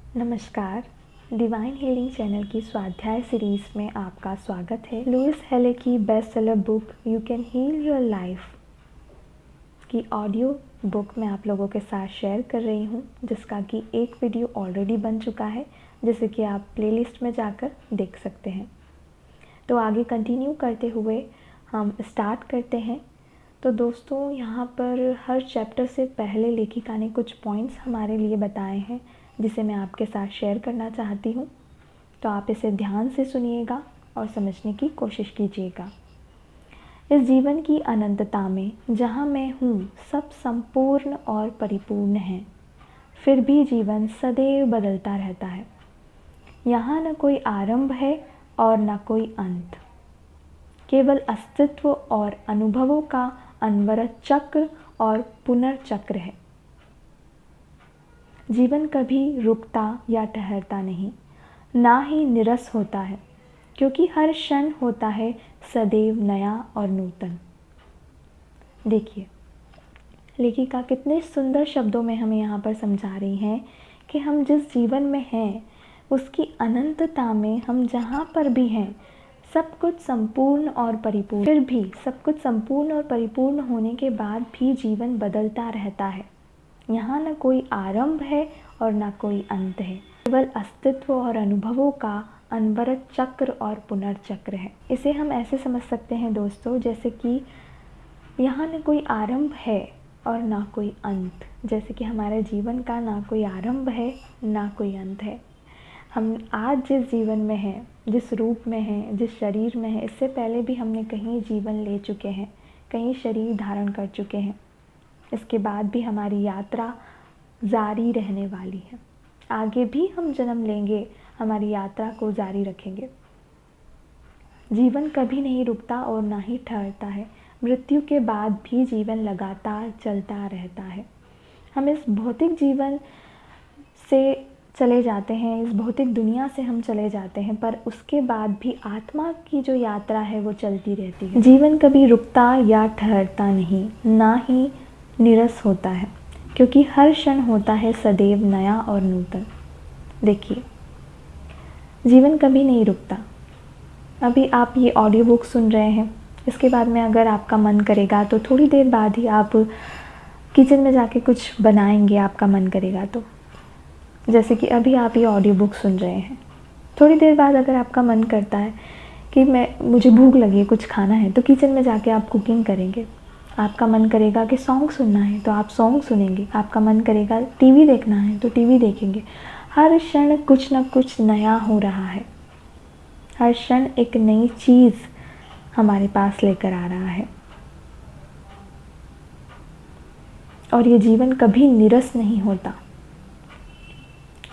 नमस्कार। Divine healing channel की स्वाध्याय सीरीज़ में आपका स्वागत है। लुइस हेले की best seller book you can heal your life की ऑडियो बुक मैं आप लोगों के साथ शेयर कर रही हूँ, जिसका कि एक वीडियो ऑलरेडी बन चुका है, जिसे कि आप प्लेलिस्ट में जाकर देख सकते हैं। तो आगे कंटिन्यू करते हुए हम स्टार्ट करते हैं। तो दोस्तों, यहाँ पर हर चैप्टर से पहले लेखिका ने कुछ पॉइंट्स हमारे लिए बताए हैं, जिसे मैं आपके साथ शेयर करना चाहती हूँ। तो आप इसे ध्यान से सुनिएगा और समझने की कोशिश कीजिएगा। इस जीवन की अनंतता में जहाँ मैं हूँ, सब संपूर्ण और परिपूर्ण है, फिर भी जीवन सदैव बदलता रहता है। यहाँ न कोई आरंभ है और न कोई अंत, केवल अस्तित्व और अनुभवों का अनवरत चक्र और पुनर्चक्र है। जीवन कभी रुकता या ठहरता नहीं, ना ही निरस होता है, क्योंकि हर क्षण होता है सदैव नया और नूतन। देखिए, लेखिका कितने सुंदर शब्दों में हमें यहाँ पर समझा रही हैं कि हम जिस जीवन में हैं, उसकी अनंतता में हम जहाँ पर भी हैं, सब कुछ संपूर्ण और परिपूर्ण, फिर भी सब कुछ संपूर्ण और परिपूर्ण होने के बाद भी जीवन बदलता रहता है। यहाँ न कोई आरंभ है और न कोई अंत है, केवल अस्तित्व और अनुभवों का अनवरत चक्र और पुनर्चक्र है। इसे हम ऐसे समझ सकते हैं दोस्तों, जैसे कि यहाँ न कोई आरंभ है और ना कोई अंत। जैसे कि हमारे जीवन का ना कोई आरंभ है ना कोई अंत है। हम आज जिस जीवन में हैं, जिस रूप में हैं, जिस शरीर में हैं, इससे पहले भी हमने कहीं जीवन ले चुके हैं, कहीं शरीर धारण कर चुके हैं। इसके बाद भी हमारी यात्रा जारी रहने वाली है। आगे भी हम जन्म लेंगे, हमारी यात्रा को जारी रखेंगे। जीवन कभी नहीं रुकता और ना ही ठहरता है। मृत्यु के बाद भी जीवन लगातार चलता रहता है। हम इस भौतिक जीवन से चले जाते हैं, इस भौतिक दुनिया से हम चले जाते हैं, पर उसके बाद भी आत्मा की जो यात्रा है वो चलती रहती है। जीवन कभी रुकता या ठहरता नहीं, ना ही निरस होता है, क्योंकि हर क्षण होता है सदैव नया और नूतन। देखिए, जीवन कभी नहीं रुकता। अभी आप ये ऑडियो बुक सुन रहे हैं, इसके बाद में अगर आपका मन करेगा तो थोड़ी देर बाद ही आप किचन में जाके कुछ बनाएंगे, आपका मन करेगा तो। जैसे कि अभी आप ये ऑडियो बुक सुन रहे हैं, थोड़ी देर बाद अगर आपका मन करता है कि मुझे भूख लगी है, कुछ खाना है, तो किचन में जाके आप कुकिंग करेंगे। आपका मन करेगा कि सॉन्ग सुनना है तो आप सॉन्ग सुनेंगे। आपका मन करेगा टीवी देखना है तो टीवी देखेंगे। हर क्षण कुछ न कुछ नया हो रहा है। हर क्षण एक नई चीज़ हमारे पास लेकर आ रहा है। और ये जीवन कभी निरस नहीं होता,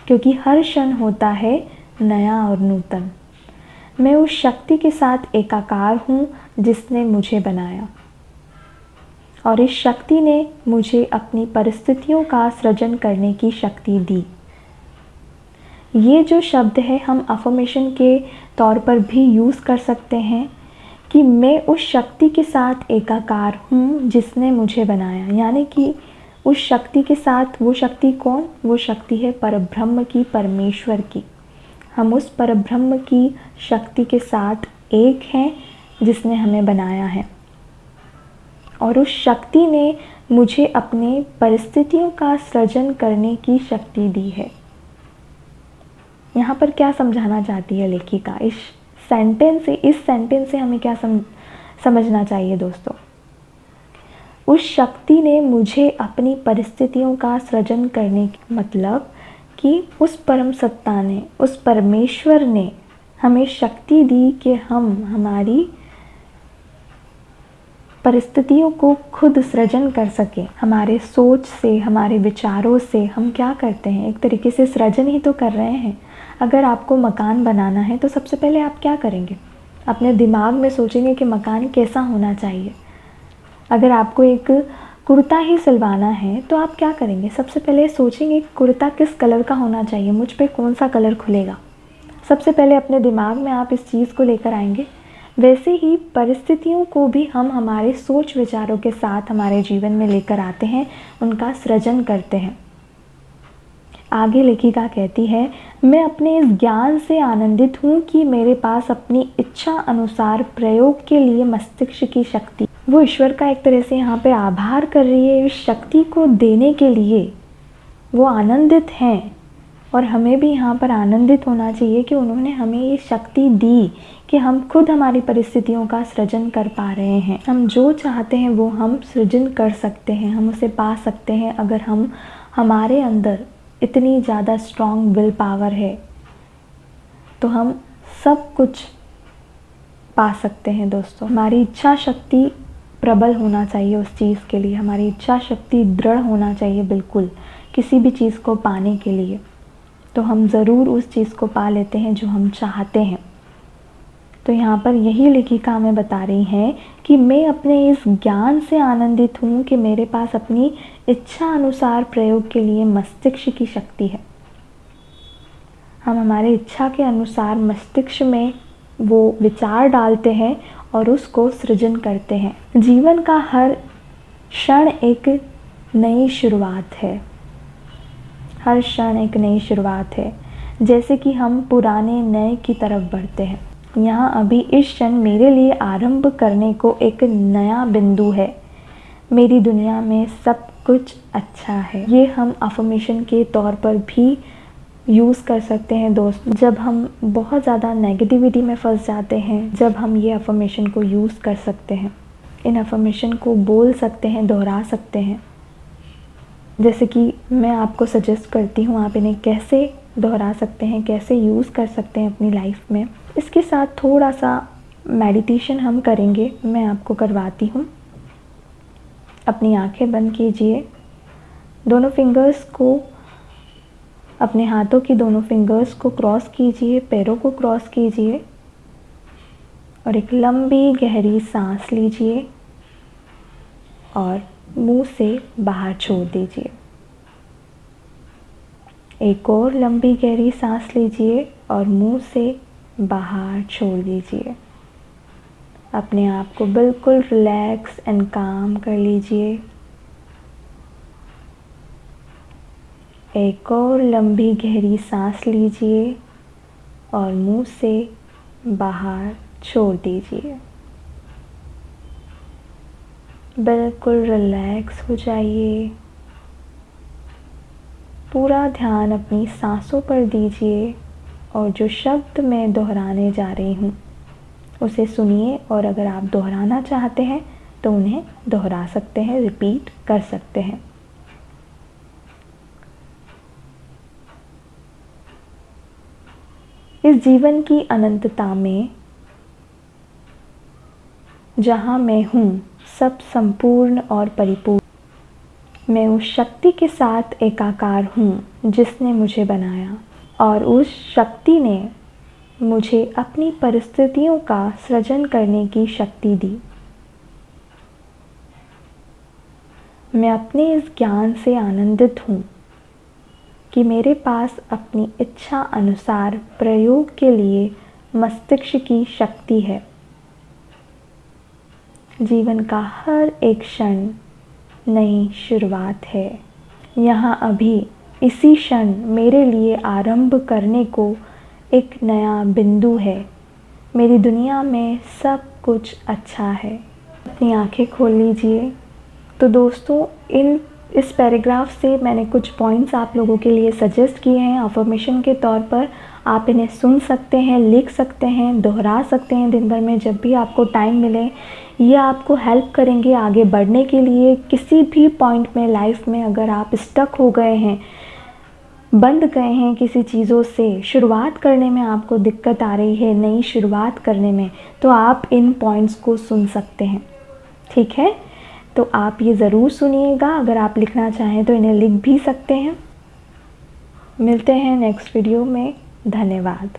क्योंकि हर क्षण होता है नया और नूतन। मैं उस शक्ति के साथ एकाकार हूँ जिसने मुझे बनाया, और इस शक्ति ने मुझे अपनी परिस्थितियों का सृजन करने की शक्ति दी। ये जो शब्द है हम अफर्मेशन के तौर पर भी यूज़ कर सकते हैं कि मैं उस शक्ति के साथ एकाकार हूँ जिसने मुझे बनाया। यानी कि उस शक्ति के साथ, वो शक्ति कौन? वो शक्ति है परब्रह्म की, परमेश्वर की। हम उस परब्रह्म की शक्ति के साथ एक हैं जिसने हमें बनाया है, और उस शक्ति ने मुझे अपने परिस्थितियों का सृजन करने की शक्ति दी है। यहाँ पर क्या समझाना चाहती है लेखिका? इस सेंटेंस से हमें क्या समझना चाहिए दोस्तों? उस शक्ति ने मुझे अपनी परिस्थितियों का सृजन करने की मतलब कि उस परम सत्ता ने, उस परमेश्वर ने हमें शक्ति दी कि हम हमारी परिस्थितियों को खुद सृजन कर सकें। हमारे सोच से, हमारे विचारों से हम क्या करते हैं? एक तरीके से सृजन ही तो कर रहे हैं। अगर आपको मकान बनाना है तो सबसे पहले आप क्या करेंगे? अपने दिमाग में सोचेंगे कि मकान कैसा होना चाहिए। अगर आपको एक कुर्ता ही सिलवाना है तो आप क्या करेंगे? सबसे पहले सोचेंगे कुर्ता किस कलर का होना चाहिए, मुझ पे कौन सा कलर खुलेगा। सबसे पहले अपने दिमाग में आप इस चीज़ को लेकर आएंगे। वैसे ही परिस्थितियों को भी हम हमारे सोच विचारों के साथ हमारे जीवन में लेकर आते हैं, उनका सृजन करते हैं। आगे लेखिका कहती है, मैं अपने इस ज्ञान से आनंदित हूँ कि मेरे पास अपनी इच्छा अनुसार प्रयोग के लिए मस्तिष्क की शक्ति। वो ईश्वर का एक तरह से यहाँ पे आभार कर रही है इस शक्ति को देने के लिए। वो आनंदित हैं और हमें भी यहाँ पर आनंदित होना चाहिए कि उन्होंने हमें ये शक्ति दी कि हम खुद हमारी परिस्थितियों का सृजन कर पा रहे हैं। हम जो चाहते हैं वो हम सृजन कर सकते हैं, हम उसे पा सकते हैं अगर हमारे अंदर इतनी ज़्यादा स्ट्रॉन्ग विल पावर है तो हम सब कुछ पा सकते हैं। दोस्तों, हमारी इच्छा शक्ति प्रबल होना चाहिए उस चीज़ के लिए, हमारी इच्छा शक्ति दृढ़ होना चाहिए बिल्कुल किसी भी चीज़ को पाने के लिए, तो हम ज़रूर उस चीज़ को पा लेते हैं जो हम चाहते हैं। तो यहाँ पर यही लेखिका हमें बता रही हैं कि मैं अपने इस ज्ञान से आनंदित हूँ कि मेरे पास अपनी इच्छा अनुसार प्रयोग के लिए मस्तिष्क की शक्ति है। हम हमारे इच्छा के अनुसार मस्तिष्क में वो विचार डालते हैं और उसको सृजन करते हैं। जीवन का हर क्षण एक नई शुरुआत है, हर क्षण एक नई शुरुआत है, जैसे कि हम पुराने नए की तरफ बढ़ते हैं। यहाँ अभी इस क्षण मेरे लिए आरंभ करने को एक नया बिंदु है, मेरी दुनिया में सब कुछ अच्छा है। ये हम अफर्मेशन के तौर पर भी यूज़ कर सकते हैं दोस्त। जब हम बहुत ज़्यादा नेगेटिविटी में फंस जाते हैं, जब हम ये अफर्मेशन को यूज़ कर सकते हैं, इन अफर्मेशन को बोल सकते हैं, दोहरा सकते हैं। जैसे कि मैं आपको सजेस्ट करती हूँ आप इन्हें कैसे दोहरा सकते हैं, कैसे यूज़ कर सकते हैं अपनी लाइफ में। इसके साथ थोड़ा सा मेडिटेशन हम करेंगे, मैं आपको करवाती हूँ। अपनी आंखें बंद कीजिए, दोनों फिंगर्स को, अपने हाथों की दोनों फिंगर्स को क्रॉस कीजिए, पैरों को क्रॉस कीजिए और एक लंबी गहरी सांस लीजिए और मुंह से बाहर छोड़ दीजिए। एक और लंबी गहरी सांस लीजिए और मुंह से बाहर छोड़ दीजिए। अपने आप को बिल्कुल रिलैक्स एंड काम कर लीजिए। एक और लंबी गहरी सांस लीजिए और मुंह से बाहर छोड़ दीजिए। बिल्कुल रिलैक्स हो जाइए। पूरा ध्यान अपनी सांसों पर दीजिए और जो शब्द मैं दोहराने जा रही हूँ उसे सुनिए, और अगर आप दोहराना चाहते हैं तो उन्हें दोहरा सकते हैं, रिपीट कर सकते हैं। इस जीवन की अनंतता में जहाँ मैं हूँ सब संपूर्ण और परिपूर्ण। मैं उस शक्ति के साथ एकाकार हूँ जिसने मुझे बनाया, और उस शक्ति ने मुझे अपनी परिस्थितियों का सृजन करने की शक्ति दी। मैं अपने इस ज्ञान से आनंदित हूँ कि मेरे पास अपनी इच्छा अनुसार प्रयोग के लिए मस्तिष्क की शक्ति है। जीवन का हर एक क्षण नई शुरुआत है। यहाँ अभी इसी क्षण मेरे लिए आरंभ करने को एक नया बिंदु है। मेरी दुनिया में सब कुछ अच्छा है। अपनी आंखें खोल लीजिए। तो दोस्तों, इस पैराग्राफ से मैंने कुछ पॉइंट्स आप लोगों के लिए सजेस्ट किए हैं अफर्मेशन के तौर पर। आप इन्हें सुन सकते हैं, लिख सकते हैं, दोहरा सकते हैं दिन भर में जब भी आपको टाइम मिले। ये आपको हेल्प करेंगे आगे बढ़ने के लिए। किसी भी पॉइंट में लाइफ में अगर आप स्टक हो गए हैं, बंद गए हैं किसी चीज़ों से, शुरुआत करने में आपको दिक्कत आ रही है, नई शुरुआत करने में, तो आप इन पॉइंट्स को सुन सकते हैं। ठीक है, तो आप ये ज़रूर सुनिएगा। अगर आप लिखना चाहें तो इन्हें लिख भी सकते हैं। मिलते हैं नेक्स्ट वीडियो में। धन्यवाद।